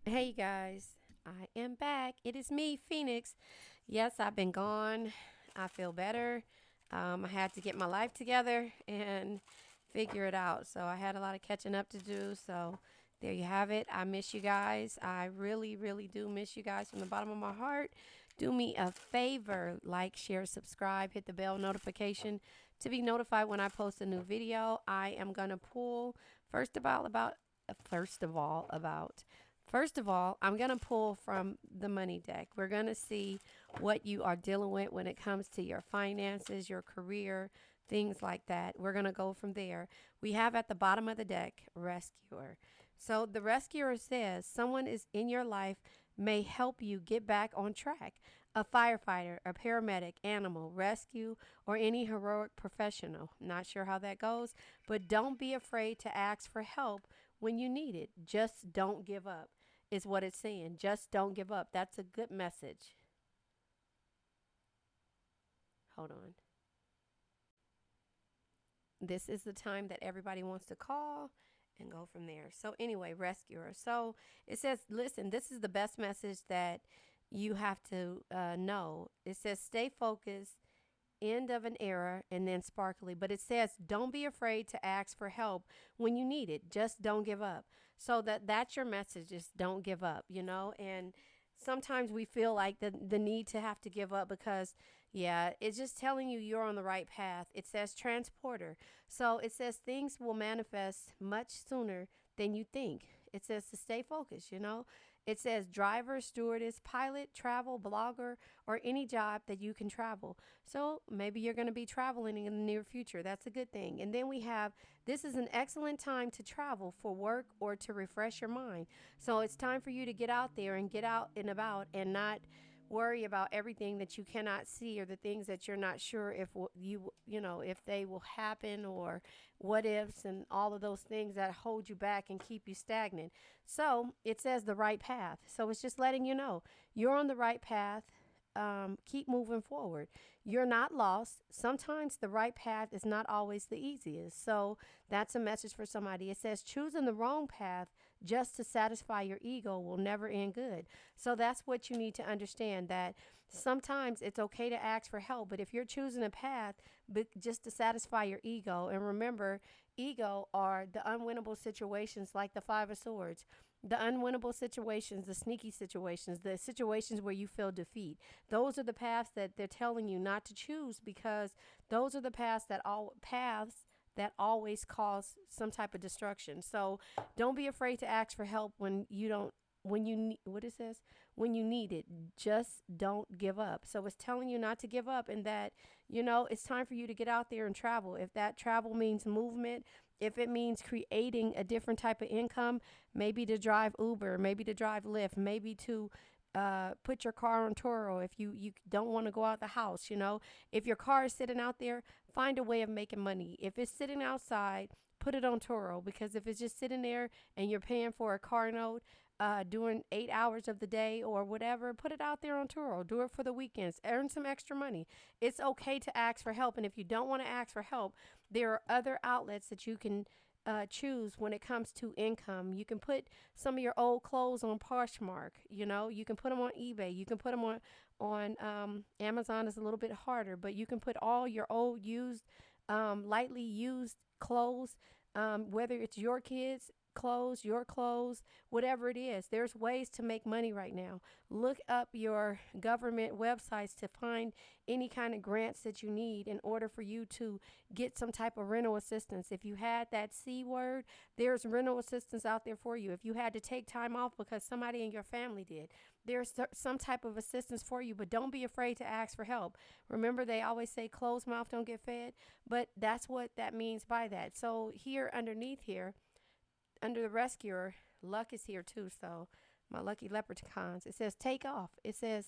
Hey guys, I am back. It is me, Phoenix. Yes, I've been gone. I feel better. I had to get my life together and figure it out. So I had a lot of catching up to do. So there you have it. I miss you guys. I really, really do miss you guys from the bottom of my heart. Do me a favor, like, share, subscribe, hit the bell notification to be notified when I post a new video. I am gonna pull First of all, I'm going to pull from the money deck. We're going to see what you are dealing with when it comes to your finances, your career, things like that. We're going to go from there. We have at the bottom of the deck, rescuer. So the rescuer says someone is in your life may help you get back on track. A firefighter, a paramedic, animal, rescue, or any heroic professional. Not sure how that goes, but don't be afraid to ask for help when you need it. Just don't give up, is what it's saying. Just don't give up. That's a good message. Hold on. This is the time that everybody wants to call and go from there. So, anyway, rescuer. So it says, listen, this is the best message that you have to know. It says, stay focused, end of an era, and then sparkly. But it says, don't be afraid to ask for help when you need it. Just don't give up. So that's your message, is don't give up, and sometimes we feel like the need to have to give up because, yeah, it's just telling you you're on the right path. It says transporter. So it says things will manifest much sooner than you think. It says to stay focused. It says driver, stewardess, pilot, travel, blogger, or any job that you can travel. So maybe you're going to be traveling in the near future. That's a good thing. And then we have, this is an excellent time to travel for work or to refresh your mind. So it's time for you to get out there and get out and about and not worry about everything that you cannot see, or the things that you're not sure if if they will happen, or what ifs and all of those things that hold you back and keep you stagnant. So it says the right path. So it's just letting you know you're on the right path. Keep moving forward. You're not lost. Sometimes the right path is not always the easiest. So that's a message for somebody. It says choosing the wrong path just to satisfy your ego will never end good. So that's what you need to understand, that sometimes it's okay to ask for help, but if you're choosing a path just to satisfy your ego, and remember, ego are the unwinnable situations like the Five of Swords. The unwinnable situations, the sneaky situations, the situations where you feel defeat. Those are the paths that they're telling you not to choose, because those are the paths that always cause some type of destruction. So don't be afraid to ask for help when you don't when you need what it says when you need it. Just don't give up. So it's telling you not to give up, and that it's time for you to get out there and travel. If that travel means movement, if it means creating a different type of income, maybe to drive Uber, maybe to drive Lyft, maybe to put your car on Toro. If you don't want to go out the house, if your car is sitting out there, find a way of making money. If it's sitting outside, put it on Toro, because if it's just sitting there and you're paying for a car note, doing 8 hours of the day or whatever, put it out there on Turo. Do it for the weekends. Earn some extra money. It's okay to ask for help. And if you don't want to ask for help, there are other outlets that you can choose when it comes to income. You can put some of your old clothes on Poshmark. You can put them on eBay. You can put them on Amazon. Is a little bit harder, but you can put all your old used, lightly used clothes, whether it's your kids' clothes, your clothes, whatever it is. There's ways to make money right now. Look up your government websites to find any kind of grants that you need in order for you to get some type of rental assistance. If you had that C word, there's rental assistance out there for you. If you had to take time off because somebody in your family did, there's some type of assistance for you. But don't be afraid to ask for help. Remember, they always say closed mouth don't get fed, but that's what that means by that. So here underneath here, under the rescuer, luck is here too. So my lucky leprechauns, it says take off. It says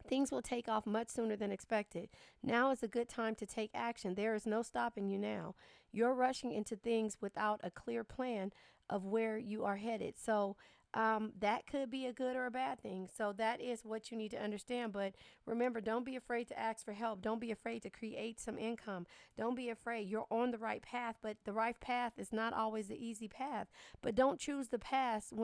things will take off much sooner than expected. Now is a good time to take action. There is no stopping you now. You're rushing into things without a clear plan of where you are headed. So that could be a good or a bad thing. So that is what you need to understand. But remember, don't be afraid to ask for help. Don't be afraid to create some income. Don't be afraid. You're on the right path, but the right path is not always the easy path. But don't choose the path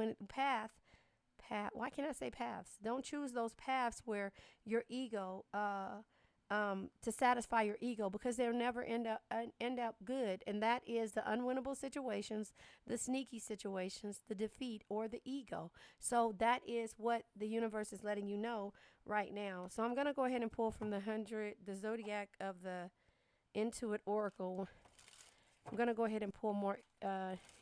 path. Why can't I say paths? Don't choose those paths where your ego, to satisfy your ego, because they'll never end up good. And that is the unwinnable situations, the sneaky situations, the defeat, or the ego. So that is what the universe is letting you know right now. So I'm gonna go ahead and pull from the Zodiac of the Intuit Oracle. I'm going to go ahead and pull more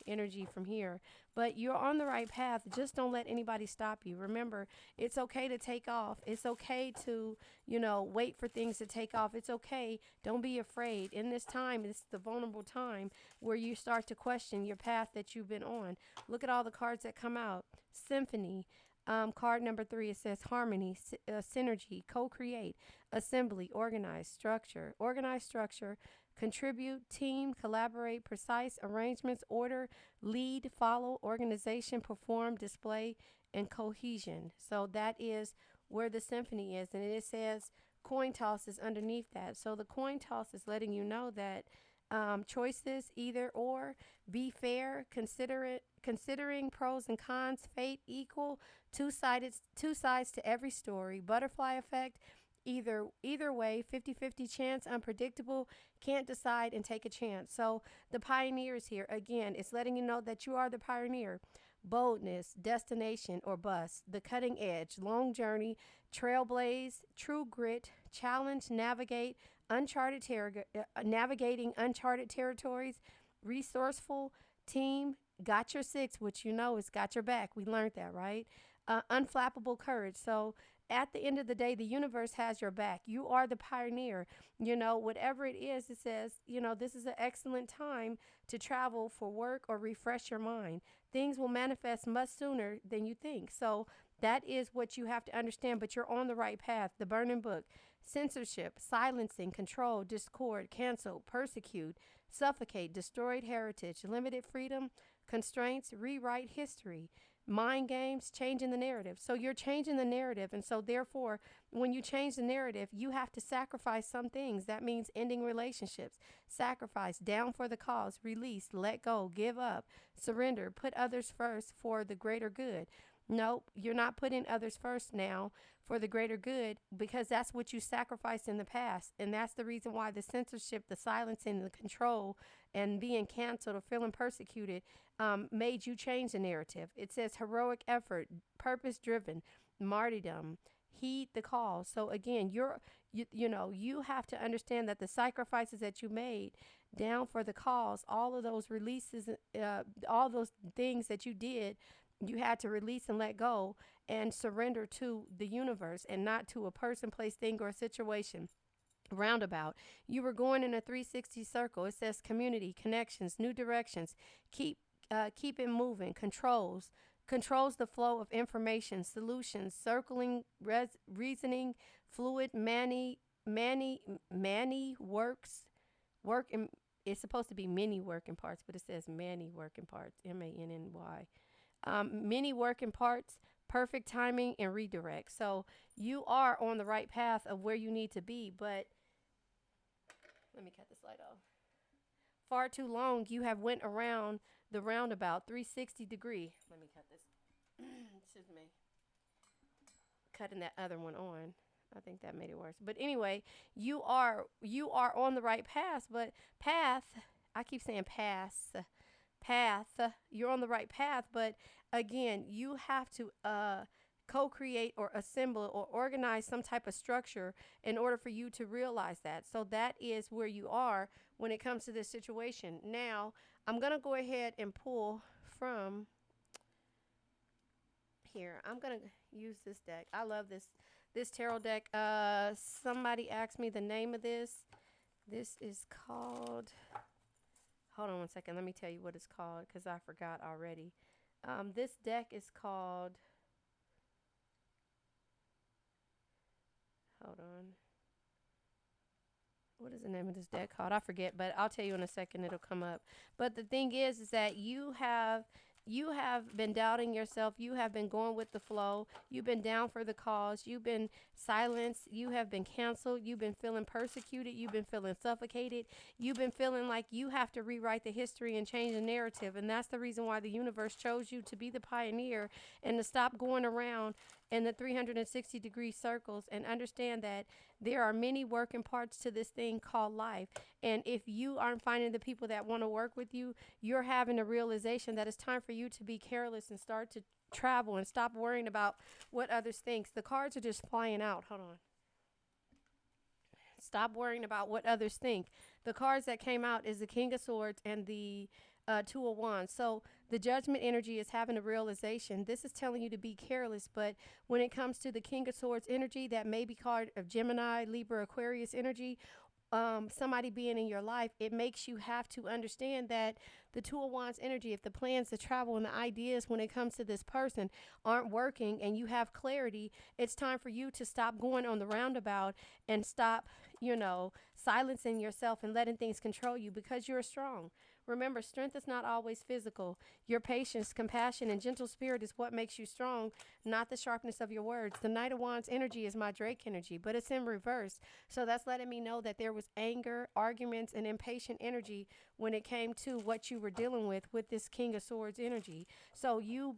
energy from here. But you're on the right path. Just don't let anybody stop you. Remember, it's okay to take off. It's okay to, wait for things to take off. It's okay. Don't be afraid. In this time, it's the vulnerable time where you start to question your path that you've been on. Look at all the cards that come out. Symphony. Card number 3, it says harmony, synergy, co-create, assembly, organized structure, contribute, team, collaborate, precise arrangements, order, lead, follow, organization, perform, display, and cohesion. So that is where the symphony is. And it says coin toss is underneath that. So the coin toss is letting you know that choices, either or, be fair, considering pros and cons, fate equal, two sides to every story, butterfly effect, either way, 50-50 chance, unpredictable, can't decide and take a chance. So the pioneer is here. Again, it's letting you know that you are the pioneer. Boldness, destination or bust, the cutting edge, long journey, trailblaze, true grit, challenge, navigating uncharted territories, resourceful, team, got your 6, which is got your back. We learned that, right? Unflappable courage. So at the end of the day, the universe has your back. You are the pioneer. Whatever it is, it says, this is an excellent time to travel for work or refresh your mind. Things will manifest much sooner than you think. So that is what you have to understand, but you're on the right path. The burning book, censorship, silencing, control, discord, cancel, persecute, suffocate, destroyed heritage, limited freedom, constraints, rewrite history, mind games, changing the narrative. So you're changing the narrative. And so therefore, when you change the narrative, you have to sacrifice some things. That means ending relationships, sacrifice, down for the cause, release, let go, give up, surrender, put others first for the greater good. Nope, you're not putting others first now for the greater good, because that's what you sacrificed in the past. And that's the reason why the censorship, the silencing, the control, and being canceled or feeling persecuted made you change the narrative. It says heroic effort, purpose-driven, martyrdom, heed the call. So again, you have to understand that the sacrifices that you made down for the cause, all of those releases, all those things that you did, you had to release and let go and surrender to the universe and not to a person, place, thing, or situation. Roundabout. You were going in a 360 circle. It says community, connections, new directions. Keep it moving. Controls the flow of information, solutions, circling, reasoning, fluid, Manny works, it's supposed to be many working parts, but it says Manny working parts, MANNY. Many working parts, perfect timing, and redirect. So you are on the right path of where you need to be, but let me cut this light off. Far too long, you have went around the roundabout, 360 degree. Let me cut this. Excuse me. Cutting that other one on. I think that made it worse. But anyway, you are on the right path, but I keep saying path. You're on the right path, but again, you have to co-create or assemble or organize some type of structure in order for you to realize that. So that is where you are when it comes to this situation. Now, I'm going to go ahead and pull from here. I'm going to use this deck. I love this tarot deck. Somebody asked me the name of this. This is called, hold on one second. Let me tell you what it's called, because I forgot already. This deck is called, hold on. What is the name of this deck called? I forget, but I'll tell you in a second. It'll come up. But the thing is that you have you have been doubting yourself. You have been going with the flow. You've been down for the cause. You've been silenced. You have been canceled. You've been feeling persecuted. You've been feeling suffocated. You've been feeling like you have to rewrite the history and change the narrative. And that's the reason why the universe chose you to be the pioneer and to stop going around in the 360-degree circles and understand that there are many working parts to this thing called life. And if you aren't finding the people that want to work with you, you're having a realization that it's time for you to be careless and start to travel and stop worrying about what others think. The cards are just flying out. Hold on. Stop worrying about what others think. The cards that came out is the King of Swords and the Two of Wands. So the judgment energy is having a realization. This is telling you to be careless, but when it comes to the King of Swords energy, that may be card of Gemini, Libra, Aquarius energy, somebody being in your life, it makes you have to understand that the Two of Wands energy, if the plans, the travel, and the ideas when it comes to this person aren't working and you have clarity, it's time for you to stop going on the roundabout and stop, silencing yourself and letting things control you because you're strong. Remember, strength is not always physical. Your patience, compassion, and gentle spirit is what makes you strong, not the sharpness of your words. The Knight of Wands energy is my Drake energy, but it's in reverse. So that's letting me know that there was anger, arguments, and impatient energy when it came to what you were dealing with this King of Swords energy. So you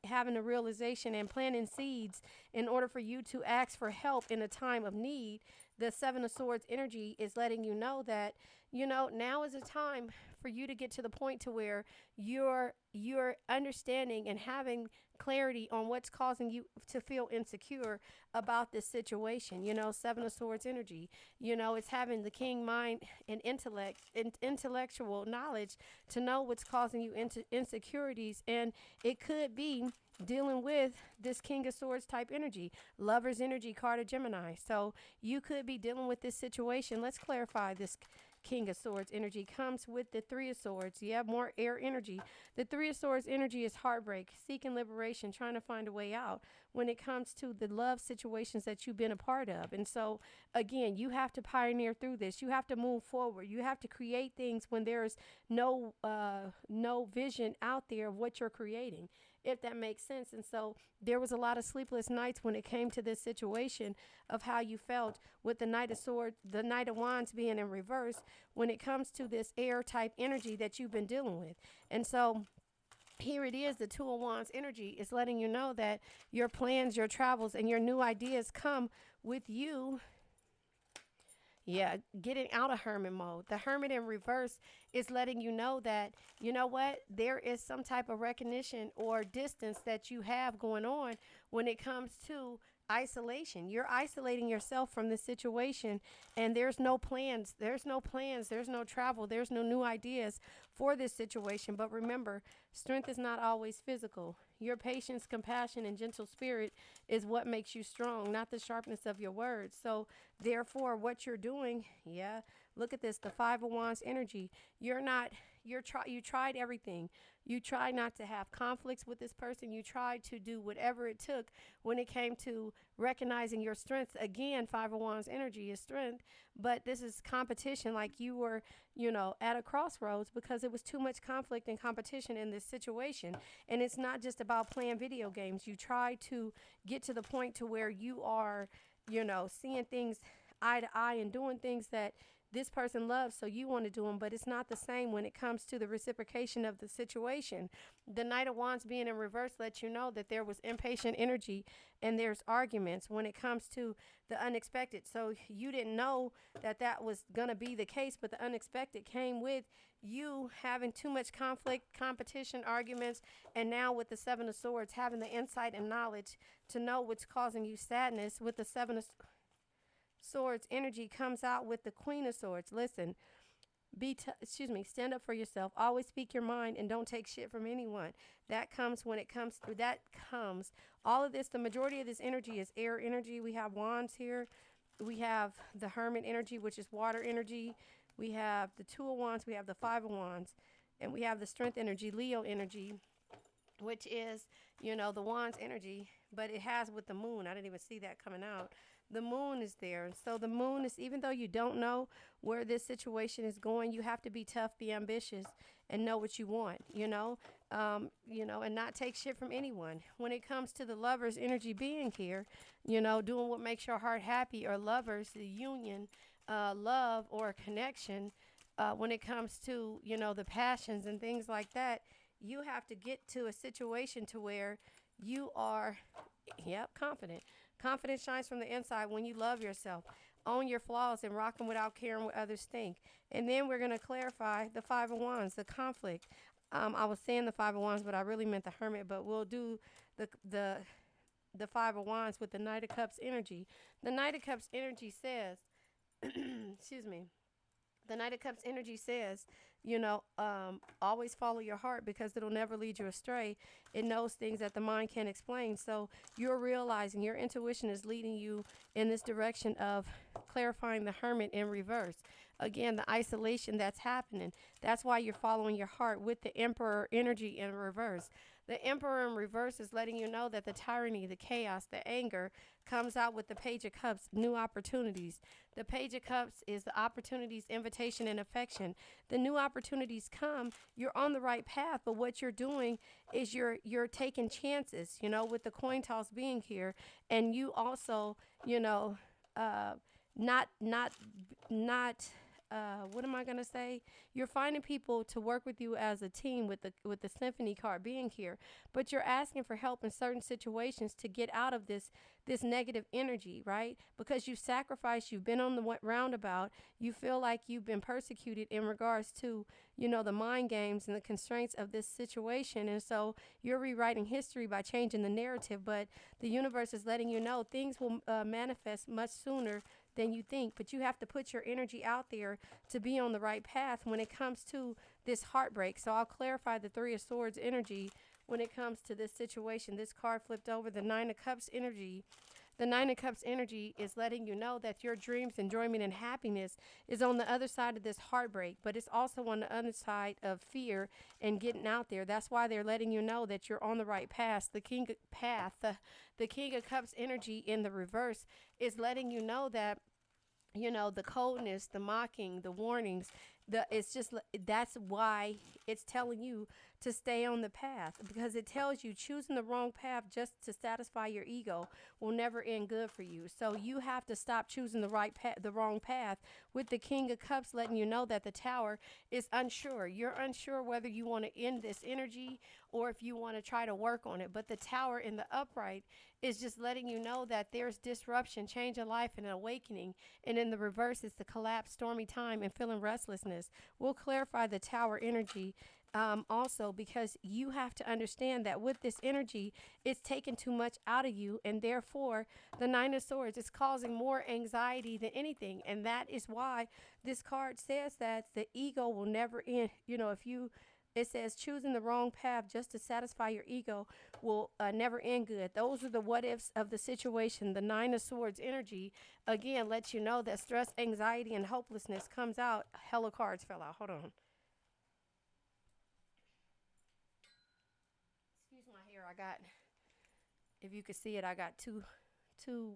having a realization and planting seeds in order for you to ask for help in a time of need. The Seven of Swords energy is letting you know that, now is a time for you to get to the point to where you're understanding and having clarity on what's causing you to feel insecure about this situation. Seven of Swords energy, it's having the king mind and intellect and intellectual knowledge to know what's causing you into insecurities. And it could be dealing with this King of Swords type energy, Lover's energy, card of Gemini. So you could be dealing with this situation. Let's clarify this. King of Swords energy comes with the Three of Swords. You have more air energy. The Three of Swords energy is heartbreak, seeking liberation, trying to find a way out when it comes to the love situations that you've been a part of. And so, again, you have to pioneer through this. You have to move forward. You have to create things when there's no vision out there of what you're creating, if that makes sense. And so there was a lot of sleepless nights when it came to this situation of how you felt with the Knight of Swords, the Knight of Wands being in reverse when it comes to this air type energy that you've been dealing with. And so here it is, the Two of Wands energy is letting you know that your plans, your travels, and your new ideas come with you. Yeah, getting out of hermit mode. The hermit in reverse is letting you know that, there is some type of recognition or distance that you have going on when it comes to isolation. You're isolating yourself from the situation, and there's no plans. There's no travel. There's no new ideas for this situation. But remember, strength is not always physical. Your patience, compassion, and gentle spirit is what makes you strong, not the sharpness of your words. So therefore, what you're doing, look at this, the Five of Wands energy. You tried everything. You tried not to have conflicts with this person. You tried to do whatever it took when it came to recognizing your strengths. Again, Five of Wands energy is strength, but this is competition. Like you were, at a crossroads because it was too much conflict and competition in this situation. And it's not just about playing video games. You try to get to the point to where you are, seeing things eye to eye and doing things that this person loves, so you want to do them, but it's not the same when it comes to the reciprocation of the situation. The Knight of Wands being in reverse lets you know that there was impatient energy and there's arguments when it comes to the unexpected. So you didn't know that was going to be the case, but the unexpected came with you having too much conflict, competition, arguments, and now with the Seven of Swords, having the insight and knowledge to know what's causing you sadness. With the Seven of Swords energy comes out with the Queen of Swords. Listen, stand up for yourself. Always speak your mind and don't take shit from anyone. That comes all of this. The majority of this energy is air energy. We have wands here. We have the Hermit energy, which is water energy. We have the Two of Wands. We have the Five of Wands, and we have the Strength energy, Leo energy, which is, the Wands energy, but it has with the moon. I didn't even see that coming out. The moon is there. And so the moon is, even though you don't know where this situation is going, you have to be tough, be ambitious, and know what you want. and not take shit from anyone. When it comes to the lover's energy being here, doing what makes your heart happy, or lovers, the union, love or connection, when it comes to, the passions and things like that, you have to get to a situation to where you are, yep, confident. Confidence shines from the inside when you love yourself. Own your flaws and rock them without caring what others think. And then we're going to clarify the Five of Wands, the conflict. I was saying the Five of Wands, but I really meant the Hermit. But we'll do the the the Five of Wands with the Knight of Cups energy. The Knight of Cups energy says, excuse me. The Knight of Cups energy says, always follow your heart because it'll never lead you astray. It knows things that the mind can't explain. So you're realizing your intuition is leading you in this direction of clarifying the Hermit in reverse. Again, the isolation that's happening. That's why you're following your heart with the Emperor energy in reverse. The Emperor in reverse is letting you know that the tyranny, the chaos, the anger comes out with the Page of Cups, new opportunities. The Page of Cups is the opportunities, invitation, and affection. The new opportunities come, you're on the right path, but what you're doing is you're taking chances, with the coin toss being here, and you also, not what am I gonna say? You're finding people to work with you as a team with the Symphony card being here, but you're asking for help in certain situations to get out of this negative energy, right? Because you've sacrificed, you've been on the roundabout, you feel like you've been persecuted in regards to, the mind games and the constraints of this situation, and so you're rewriting history by changing the narrative. But the universe is letting you know things will manifest much sooner than you think, but you have to put your energy out there to be on the right path when it comes to this heartbreak. So I'll clarify the Three of Swords energy when it comes to this situation. This card flipped over, the Nine of Cups energy. The Nine of Cups energy is letting you know that your dreams, enjoyment, and happiness is on the other side of this heartbreak, but it's also on the other side of fear and getting out there. That's why they're letting you know that you're on the right path. The King of Cups energy in the reverse is letting you know that, the coldness, the mocking, the warnings, that's why it's telling you to stay on the path, because it tells you choosing the wrong path just to satisfy your ego will never end good for you. So you have to stop choosing the wrong path, with the King of Cups letting you know that the Tower is unsure. You're unsure whether you want to end this energy or if you want to try to work on it. But the Tower in the upright is just letting you know that there's disruption, change of life, and an awakening. And in the reverse is the collapse, stormy time, and feeling restlessness. We'll clarify the Tower energy also, because you have to understand that with this energy, it's taking too much out of you, and therefore the Nine of Swords is causing more anxiety than anything. And that is why this card says that the ego will never end. It says choosing the wrong path just to satisfy your ego will never end good. Those are the what ifs of the situation. The Nine of Swords energy, again, lets you know that stress, anxiety, and hopelessness comes out. Hella cards fell out. Hold on. Excuse my hair. If you could see it, I got two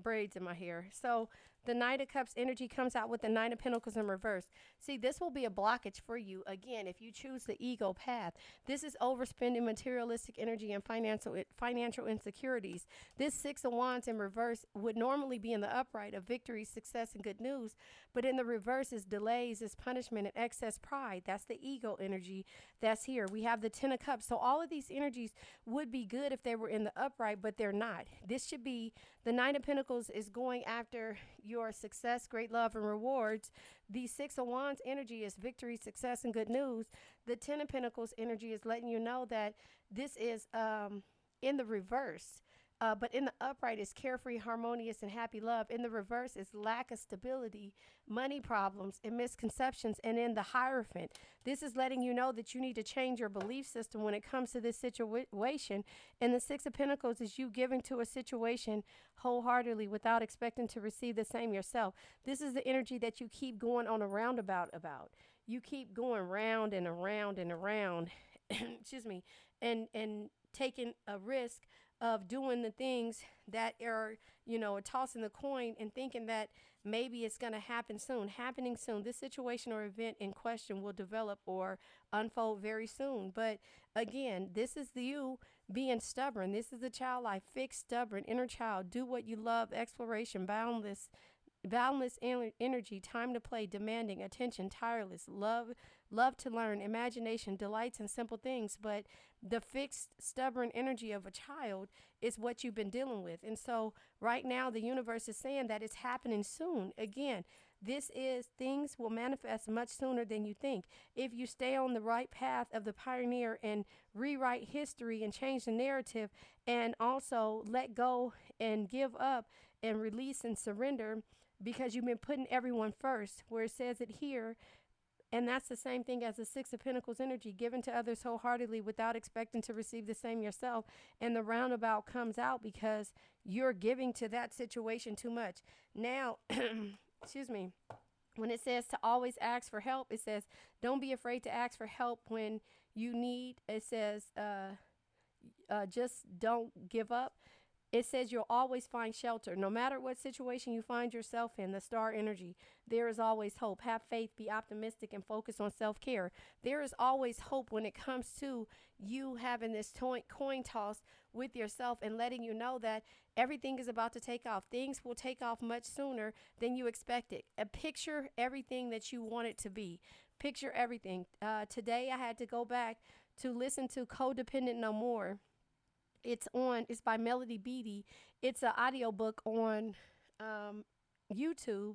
braids in my hair. So the Knight of Cups energy comes out with the Nine of Pentacles in reverse. See, this will be a blockage for you. Again, if you choose the ego path, this is overspending, materialistic energy, and financial insecurities. This Six of Wands in reverse would normally be in the upright of victory, success, and good news. But in the reverse is delays, is punishment, and excess pride. That's the ego energy that's here. We have the Ten of Cups. So all of these energies would be good if they were in the upright, but they're not. This should be the Nine of Pentacles is going after your success, great love, and rewards. The Six of Wands energy is victory, success, and good news. The Ten of Pentacles energy is letting you know that this is in the reverse. But in the upright is carefree, harmonious, and happy love. In the reverse is lack of stability, money problems, and misconceptions. And in the Hierophant, this is letting you know that you need to change your belief system when it comes to this situation. And the Six of Pentacles is you giving to a situation wholeheartedly without expecting to receive the same yourself. This is the energy that you keep going on a roundabout about. You keep going round and around and around, excuse me, and taking a risk of doing the things that are, tossing the coin and thinking that maybe it's going to happen soon, happening soon. This situation or event in question will develop or unfold very soon. But again, this is you being stubborn. This is the childlike, fixed, stubborn inner child. Do what you love, exploration, boundless energy, time to play, demanding attention, tireless, love to learn, imagination, delights in simple things. But the fixed, stubborn energy of a child is what you've been dealing with. And so right now, the universe is saying that it's happening soon. Again, this is things will manifest much sooner than you think. If you stay on the right path of the pioneer and rewrite history and change the narrative, and also let go and give up and release and surrender, because you've been putting everyone first, where it says it here. And that's the same thing as the Six of Pentacles energy, given to others wholeheartedly without expecting to receive the same yourself. And the roundabout comes out because you're giving to that situation too much. Now, excuse me, when it says to always ask for help, it says don't be afraid to ask for help when you need. It says just don't give up. It says you'll always find shelter. No matter what situation you find yourself in, the star energy, there is always hope. Have faith, be optimistic, and focus on self-care. There is always hope when it comes to you having this coin toss with yourself and letting you know that everything is about to take off. Things will take off much sooner than you expected. Picture everything that you want it to be. Picture everything. Today I had to go back to listen to Codependent No More. It's by Melody Beattie. It's an audiobook on YouTube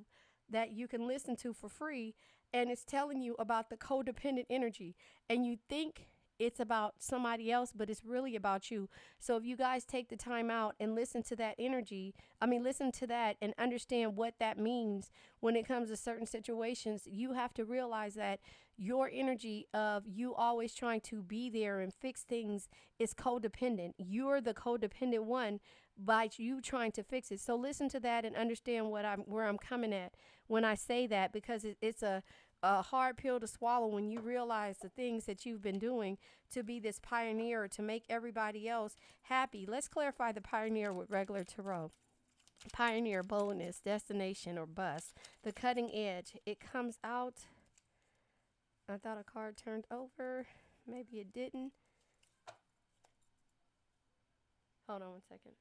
that you can listen to for free. And it's telling you about the codependent energy. And you think it's about somebody else, but it's really about you. So if you guys take the time out and listen to that listen to that and understand what that means when it comes to certain situations, you have to realize that your energy of you always trying to be there and fix things is codependent. You're the codependent one by you trying to fix it. So listen to that and understand where I'm coming at when I say that, because it's a hard pill to swallow when you realize the things that you've been doing to be this pioneer, to make everybody else happy. Let's clarify the pioneer with regular tarot. Pioneer, boldness, destination, or bust. The cutting edge. It comes out. I thought a card turned over. Maybe it didn't. Hold on one second.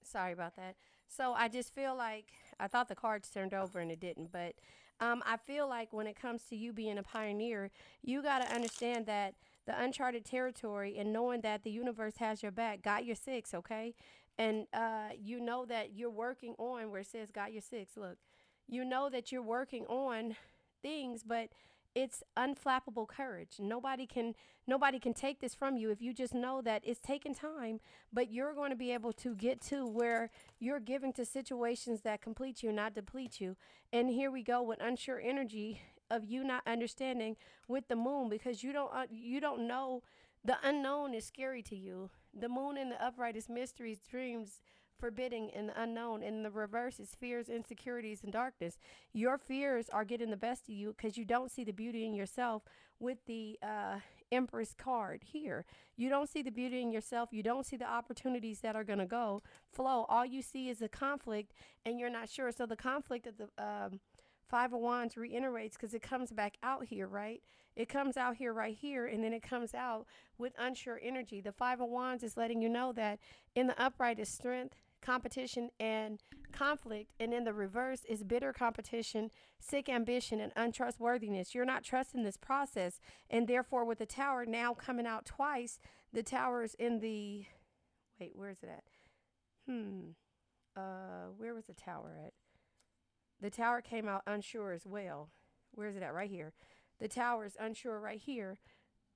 Sorry about that. So I just feel like I thought the cards turned over and it didn't. But I feel like when it comes to you being a pioneer, you got to understand that the uncharted territory and knowing that the universe has your back. Got your six, okay? And you know that you're working on where it says got your six. Look, you know that you're working on things, but it's unflappable courage. Nobody can take this from you if you just know that it's taking time, but you're going to be able to get to where you're giving to situations that complete you, not deplete you. And here we go with unsure energy of you not understanding with the moon, because you don't know. The unknown is scary to you. The moon in the upright is mysteries, dreams, forbidding, and the unknown. And the reverse is fears, insecurities, and darkness. Your fears are getting the best of you because you don't see the beauty in yourself with the Empress card here. You don't see the beauty in yourself. You don't see the opportunities that are going to flow. All you see is a conflict, and you're not sure. So the conflict of the Five of Wands reiterates because it comes back out here, right? It comes out here right here, and then it comes out with unsure energy. The Five of Wands is letting you know that in the upright is strength, competition, and conflict, and in the reverse is bitter competition, sick ambition, and untrustworthiness. You're not trusting this process, and therefore with the Tower now coming out twice, the Tower is in the, wait, where is it at? Where was the Tower at? The Tower came out unsure as well. Where is it at? Right here. The Tower is unsure right here.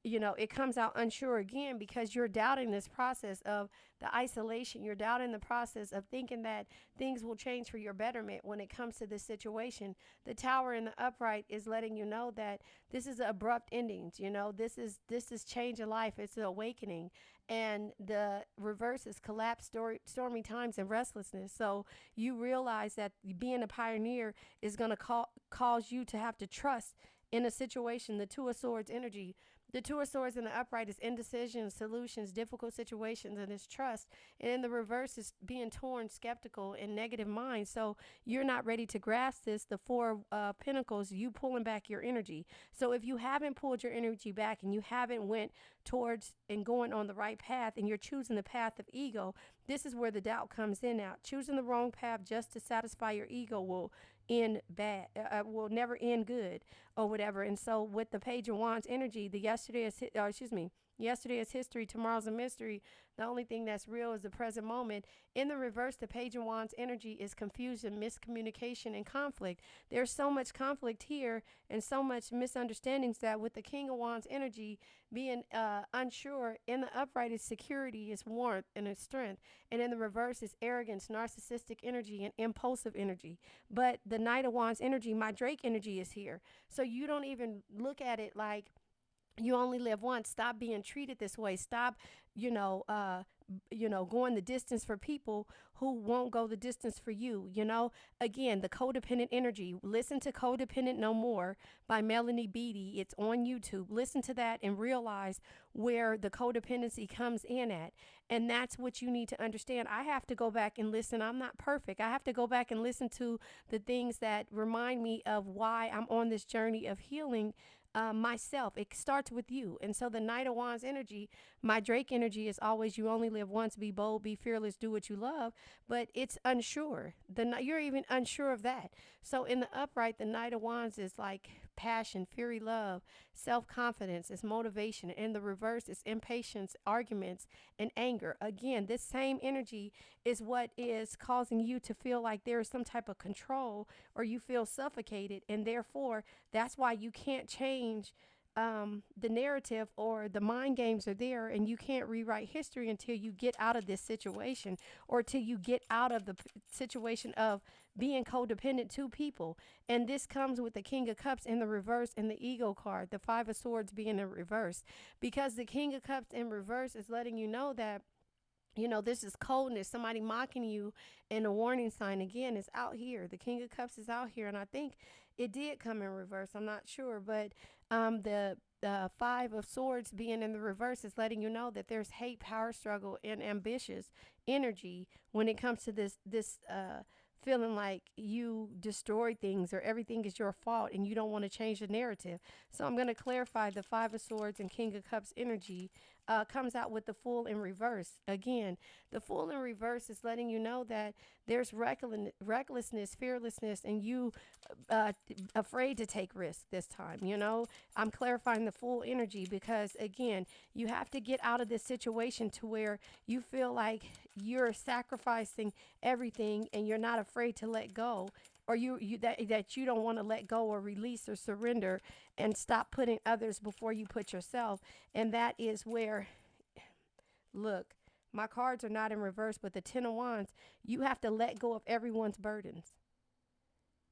You know, it comes out unsure again because you're doubting this process of the isolation. You're doubting the process of thinking that things will change for your betterment when it comes to this situation. The Tower in the upright is letting you know that this is abrupt endings. You know, this is change of life. It's an awakening. And the reverse is collapse, stormy times, and restlessness. So you realize that being a pioneer is going to cause you to have to trust in a situation. The Two of Swords energy. The Two of Swords in the upright is indecision, solutions, difficult situations, and it's trust. And in the reverse is being torn, skeptical, and negative mind. So you're not ready to grasp this. The Four of Pentacles, you pulling back your energy. So if you haven't pulled your energy back and you haven't went towards and going on the right path and you're choosing the path of ego, this is where the doubt comes in now. Choosing the wrong path just to satisfy your ego will end bad, will never end good or whatever. And so with the Page of Wands energy, the yesterday is history, tomorrow's a mystery. The only thing that's real is the present moment. In the reverse, the Page of Wands energy is confusion, miscommunication, and conflict. There's so much conflict here and so much misunderstandings that with the King of Wands energy being unsure, in the upright is security, is warmth, and is strength. And in the reverse is arrogance, narcissistic energy, and impulsive energy. But the Knight of Wands energy, my Drake energy is here. So you don't even look at it like you only live once. Stop being treated this way. Stop, going the distance for people who won't go the distance for you. Again, the codependent energy. Listen to Codependent No More by Melanie Beattie. It's on YouTube. Listen to that and realize where the codependency comes in at. And that's what you need to understand. I have to go back and listen. I'm not perfect. I have to go back and listen to the things that remind me of why I'm on this journey of healing myself. It starts with you. And so the Knight of Wands energy, my Drake energy, is always you only live once, be bold, be fearless, do what you love. But it's unsure. You're even unsure of that. So in the upright, the Knight of Wands is like passion, fury, love, self-confidence, is motivation. In the reverse is impatience, arguments, and anger. Again, this same energy is what is causing you to feel like there is some type of control or you feel suffocated. And therefore, that's why you can't change the narrative, or the mind games are there, and you can't rewrite history until you get out of this situation, or till you get out of the situation of being codependent to people. And this comes with the King of Cups in the reverse and the Ego card, the Five of Swords being in reverse, because the King of Cups in reverse is letting you know that this is coldness, somebody mocking you, and a warning sign again is out here. The King of Cups is out here, and I think it did come in reverse. I'm not sure, but the Five of Swords being in the reverse is letting you know that there's hate, power struggle, and ambitious energy when it comes to this feeling like you destroy things or everything is your fault and you don't want to change the narrative. So I'm going to clarify the Five of Swords and King of Cups energy comes out with the Fool in reverse. Again, the Fool in reverse is letting you know that there's recklessness, fearlessness, and you afraid to take risks this time. I'm clarifying the Fool energy because, again, you have to get out of this situation to where you feel like you're sacrificing everything and you're not afraid to let go, or that you don't want to let go or release or surrender, and stop putting others before you put yourself. And that is where, look, my cards are not in reverse, but the Ten of Wands, you have to let go of everyone's burdens.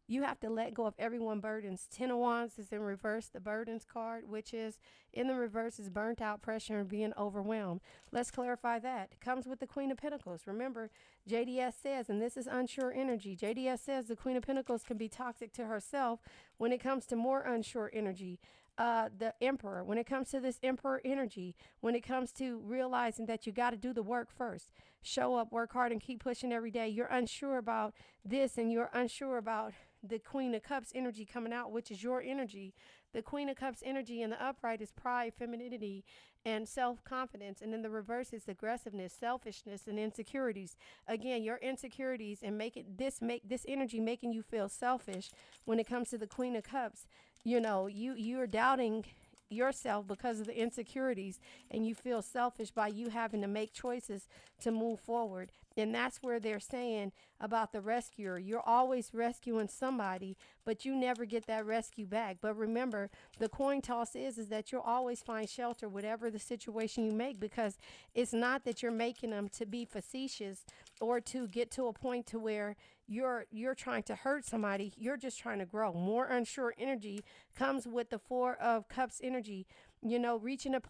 You have to let go of everyone's burdens. Ten of Wands is in reverse, the burdens card, which is in the reverse is burnt out, pressure, and being overwhelmed. Let's clarify that. It comes with the Queen of Pentacles. Remember, JDS says, and this is unsure energy, JDS says the Queen of Pentacles can be toxic to herself when it comes to more unsure energy. The Emperor, when it comes to this Emperor energy, when it comes to realizing that you got to do the work first, show up, work hard, and keep pushing every day. You're unsure about this, and you're unsure about the Queen of Cups energy coming out, which is your energy. The Queen of Cups energy in the upright is pride, femininity, and self-confidence. And in the reverse is aggressiveness, selfishness, and insecurities. Again, your insecurities and make this energy making you feel selfish when it comes to the Queen of Cups. You're doubting yourself because of the insecurities, and you feel selfish by you having to make choices to move forward. And that's where they're saying about the rescuer. You're always rescuing somebody, but you never get that rescue back. But remember, the coin toss is that you'll always find shelter, whatever the situation you make, because it's not that you're making them to be facetious or to get to a point to where you're trying to hurt somebody. You're just trying to grow. More unsure energy comes with the Four of Cups energy. Reaching a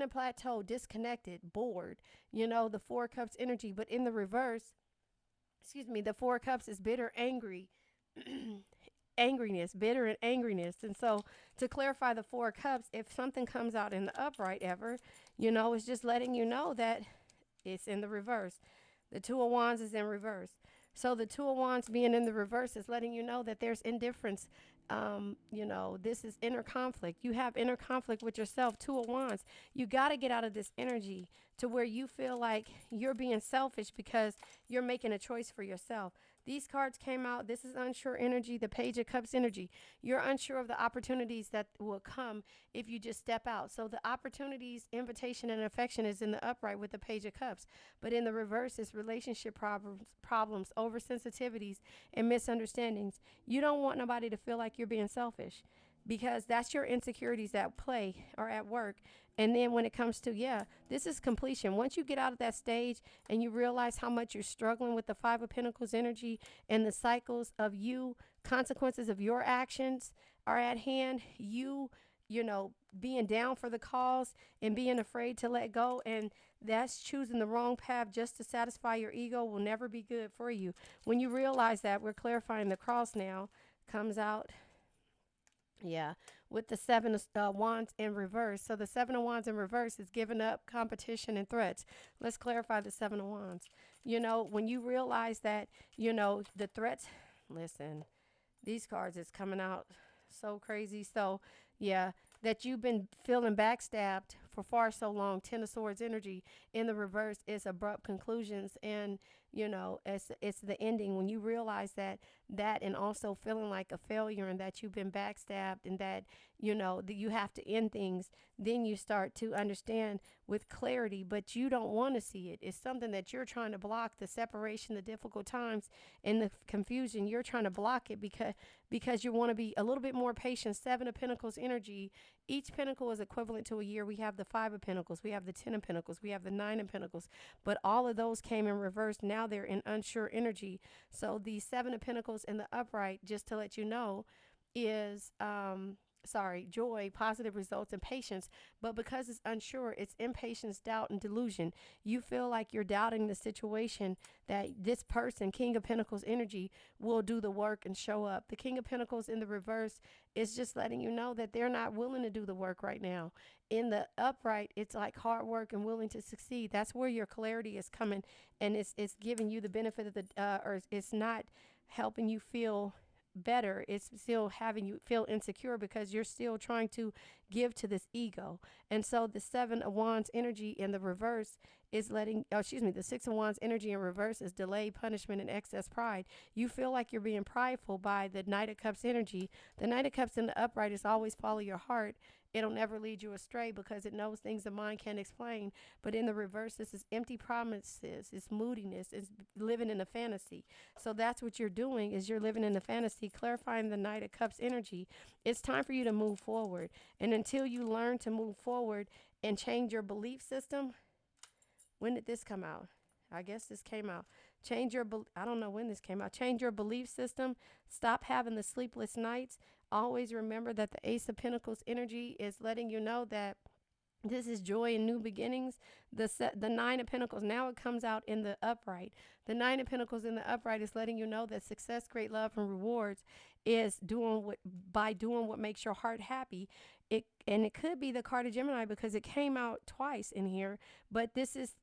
plateau, disconnected, bored, the Four Cups energy. But in the reverse, the Four Cups is bitter, angry, angriness, bitter and angriness. And so to clarify the Four of Cups, if something comes out in the upright ever, it's just letting you know that it's in the reverse. The Two of Wands is in reverse. So the Two of Wands being in the reverse is letting you know that there's indifference. This is inner conflict. You have inner conflict with yourself. Two of Wands. You got to get out of this energy to where you feel like you're being selfish because you're making a choice for yourself. These cards came out. This is unsure energy, the Page of Cups energy. You're unsure of the opportunities that will come if you just step out. So the opportunities, invitation, and affection is in the upright with the Page of Cups. But in the reverse is relationship problems, oversensitivities, and misunderstandings. You don't want nobody to feel like you're being selfish because that's your insecurities at play or at work. And then when it comes to, this is completion. Once you get out of that stage and you realize how much you're struggling with the Five of Pentacles energy and the cycles of you, consequences of your actions are at hand, being down for the cause and being afraid to let go, and that's choosing the wrong path just to satisfy your ego will never be good for you. When you realize that, we're clarifying the cross now, comes out. Yeah, with the Seven of Wands in reverse. So the Seven of Wands in reverse is giving up competition and threats. Let's clarify the Seven of Wands. When you realize that, the threats, listen, these cards is coming out so crazy. So, yeah, that you've been feeling backstabbed for far so long. Ten of Swords energy in the reverse is abrupt conclusions, and it's the ending when you realize that and also feeling like a failure and that you've been backstabbed and that that you have to end things. Then you start to understand with clarity, but you don't want to see it. It's something that you're trying to block, the separation, the difficult times, and the confusion. You're trying to block it because you want to be a little bit more patient. Seven of Pentacles energy. Each pentacle is equivalent to a year. We have the Five of Pentacles, we have the Ten of Pentacles, we have the Nine of Pentacles, but all of those came in reverse. Now they're in unsure energy. So the Seven of Pentacles in the upright, just to let you know, is joy, positive results, and patience. But because it's unsure, it's impatience, doubt, and delusion. You feel like you're doubting the situation, that this person, King of Pentacles energy, will do the work and show up. The King of Pentacles in the reverse is just letting you know that they're not willing to do the work right now. In the upright, it's like hard work and willing to succeed. That's where your clarity is coming, and it's giving you the benefit of the, or it's not helping you feel better. It's still having you feel insecure because you're still trying to give to this ego. And so the Seven of Wands energy in the reverse is the Six of Wands energy in reverse is delay, punishment, and excess pride. You feel like you're being prideful by the Knight of Cups energy. The Knight of Cups in the upright is always follow your heart. It'll never lead you astray because it knows things the mind can't explain. But in the reverse, this is empty promises, it's moodiness, it's living in a fantasy. So that's what you're doing, is you're living in a fantasy, clarifying the Knight of Cups energy. It's time for you to move forward. And until you learn to move forward and change your belief system, when did this come out? I guess this came out. I don't know when this came out. Change your belief system. Stop having the sleepless nights. Always remember that the Ace of Pentacles energy is letting you know that this is joy and new beginnings. The Nine of Pentacles, now it comes out in the upright. The Nine of Pentacles in the upright is letting you know that success, great love, and rewards is doing what makes your heart happy. It could be the card of Gemini because it came out twice in here, but this is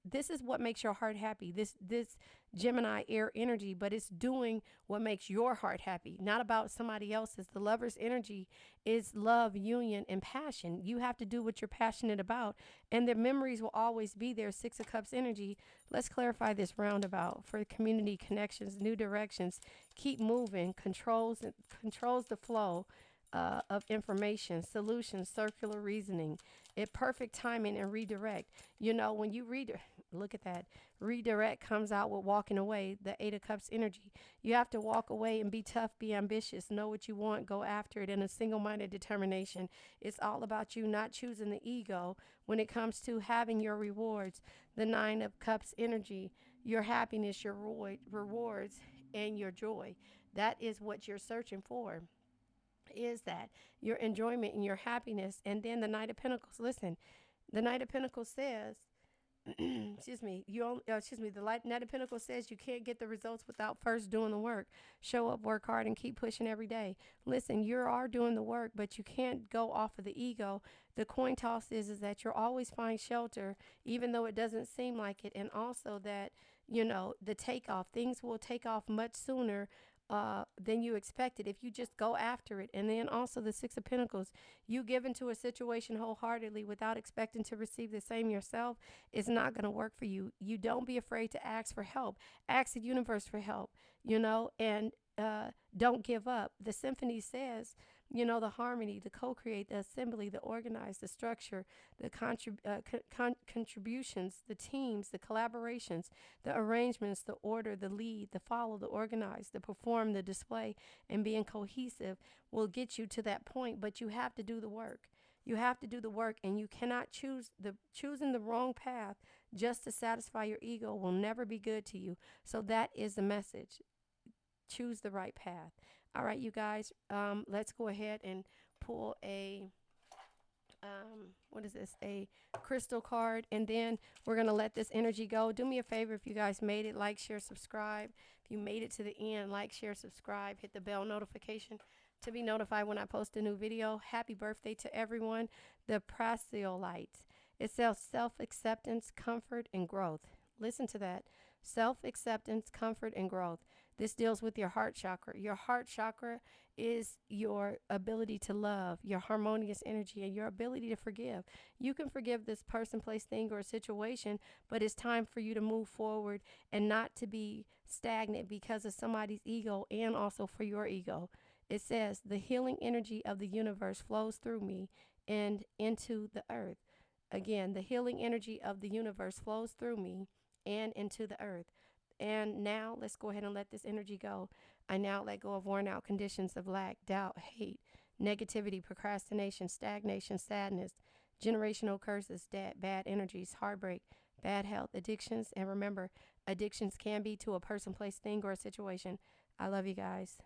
what makes your heart happy. This Gemini air energy, but it's doing what makes your heart happy, not about somebody else's. The Lover's energy is love, union, and passion. You have to do what you're passionate about, and the memories will always be there. Six of Cups energy. Let's clarify this roundabout for community connections, new directions. Keep moving. Controls the flow of information, solutions, circular reasoning, perfect timing, and redirect. When you look at that. Redirect comes out with walking away, the Eight of Cups energy. You have to walk away and be tough, be ambitious, know what you want, go after it in a single-minded determination. It's all about you not choosing the ego when it comes to having your rewards. The Nine of Cups energy, your happiness, your rewards, and your joy. That is what you're searching for. Is that your enjoyment and your happiness. And then the Knight of Pentacles. Listen, the Knight of Pentacles says excuse me, the light Knight of Pentacles says you can't get the results without first doing the work. Show up, work hard, and keep pushing every day. Listen, you are doing the work, but you can't go off of the ego. The coin toss is that you'll always find shelter, even though it doesn't seem like it. And also that, the takeoff, things will take off much sooner than you expected if you just go after it. And then also the Six of Pentacles, you give into a situation wholeheartedly without expecting to receive the same yourself is not going to work for you. You don't be afraid to ask for help. Ask the universe for help, and don't give up. The symphony says, the harmony, the co-create, the assembly, the organize, the structure, the contributions, the teams, the collaborations, the arrangements, the order, the lead, the follow, the organize, the perform, the display, and being cohesive will get you to that point, but you have to do the work. You have to do the work, and you cannot choosing the wrong path just to satisfy your ego will never be good to you. So that is the message. Choose the right path. All right, you guys, let's go ahead and pull what is this? A crystal card, and then we're going to let this energy go. Do me a favor if you guys made it, like, share, subscribe. If you made it to the end, like, share, subscribe, hit the bell notification to be notified when I post a new video. Happy birthday to everyone. The Prasiolite. It says self-acceptance, comfort, and growth. Listen to that. Self-acceptance, comfort, and growth. This deals with your heart chakra. Your heart chakra is your ability to love, your harmonious energy, and your ability to forgive. You can forgive this person, place, thing, or situation, but it's time for you to move forward and not to be stagnant because of somebody's ego and also for your ego. It says the healing energy of the universe flows through me and into the earth. Again, the healing energy of the universe flows through me and into the earth. And now let's go ahead and let this energy go. I now let go of worn out conditions of lack, doubt, hate, negativity, procrastination, stagnation, sadness, generational curses, bad energies, heartbreak, bad health, addictions. And remember, addictions can be to a person, place, thing, or a situation. I love you guys.